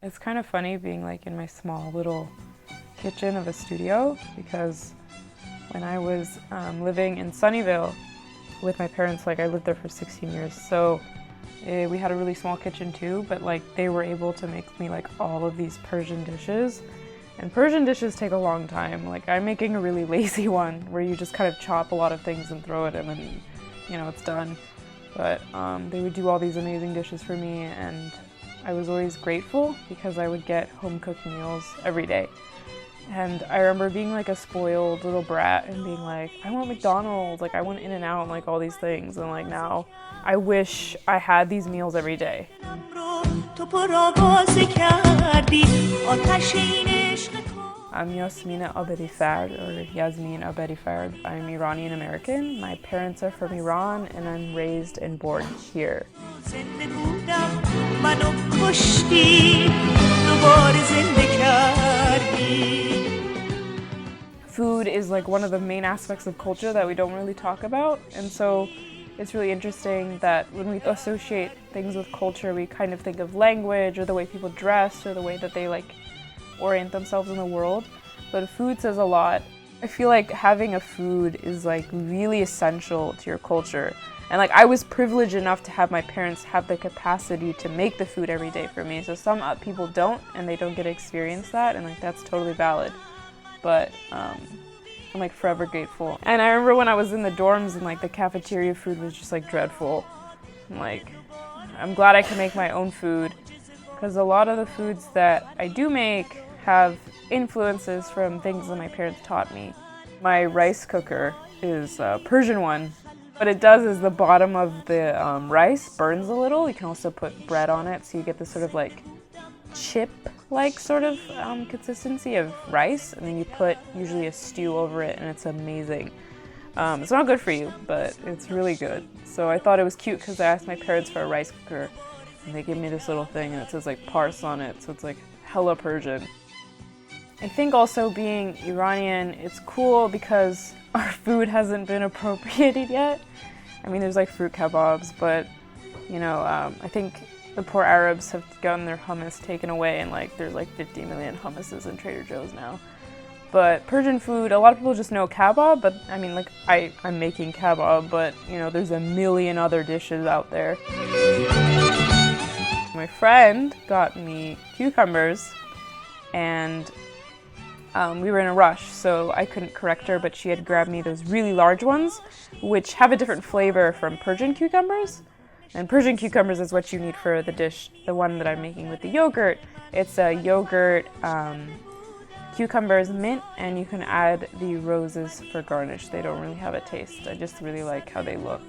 It's kind of funny being like in my small little kitchen of a studio because when I was living in Sunnyvale with my parents, like I lived there for 16 years, so we had a really small kitchen too, but like they were able to make me like all of these Persian dishes. And Persian dishes take a long time. Like I'm making a really lazy one where you just kind of chop a lot of things and throw it in and you know, it's done. But they would do all these amazing dishes for me and I was always grateful because I would get home-cooked meals every day. And I remember being like a spoiled little brat and being like, I want McDonald's, like I want In-N-Out and like all these things. And like now, I wish I had these meals every day. I'm Yasmina Abedifard, or Yasmin Abedifard. I'm Iranian American. My parents are from Iran and I'm raised and born here. Food is like one of the main aspects of culture that we don't really talk about, and so it's really interesting that when we associate things with culture, we kind of think of language or the way people dress or the way that they like orient themselves in the world, but food says a lot. I feel like having a food is like really essential to your culture. And like I was privileged enough to have my parents have the capacity to make the food every day for me. So some people don't and they don't get to experience that, and like that's totally valid. But I'm like forever grateful. And I remember when I was in the dorms and like the cafeteria food was just like dreadful. I'm glad I can make my own food because a lot of the foods that I do make have influences from things that my parents taught me. My rice cooker is a Persian one. What it does is the bottom of the rice burns a little. You can also put bread on it so you get this sort of like chip-like sort of consistency of rice, and then you put usually a stew over it and it's amazing. It's not good for you, but it's really good. So I thought it was cute because I asked my parents for a rice cooker and they gave me this little thing and it says like Pars on it, so it's like hella Persian. I think also being Iranian, it's cool because our food hasn't been appropriated yet. I mean, there's like fruit kebabs, but you know, I think the poor Arabs have gotten their hummus taken away and like there's like 50 million hummuses in Trader Joe's now. But Persian food, a lot of people just know kebab, but I mean like I'm making kebab, but you know, there's a million other dishes out there. My friend got me cucumbers and we were in a rush, so I couldn't correct her, but she had grabbed me those really large ones, which have a different flavor from Persian cucumbers. And Persian cucumbers is what you need for the dish, the one that I'm making with the yogurt. It's a yogurt, cucumbers, mint, and you can add the roses for garnish. They don't really have a taste. I just really like how they look.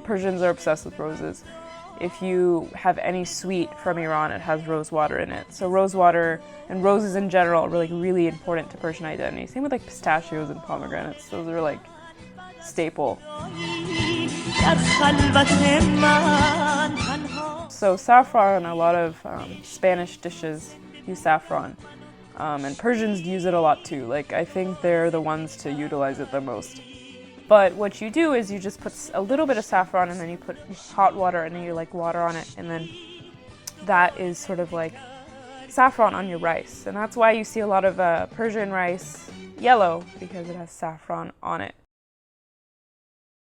Persians are obsessed with roses. If you have any sweet from Iran, it has rose water in it. So rose water and roses in general are really important to Persian identity. Same with like pistachios and pomegranates. Those are like staple. So saffron, a lot of Spanish dishes use saffron. And Persians use it a lot too. Like I think they're the ones to utilize it the most. But what you do is you just put a little bit of saffron and then you put hot water and then you like water on it, and then that is sort of like saffron on your rice. And that's why you see a lot of Persian rice yellow, because it has saffron on it.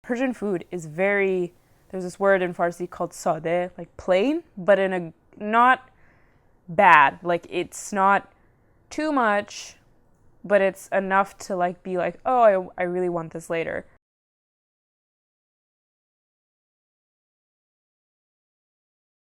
Persian food is there's this word in Farsi called sadeh, like plain, but in a not bad. Like it's not too much, but it's enough to like be like, oh, I really want this later.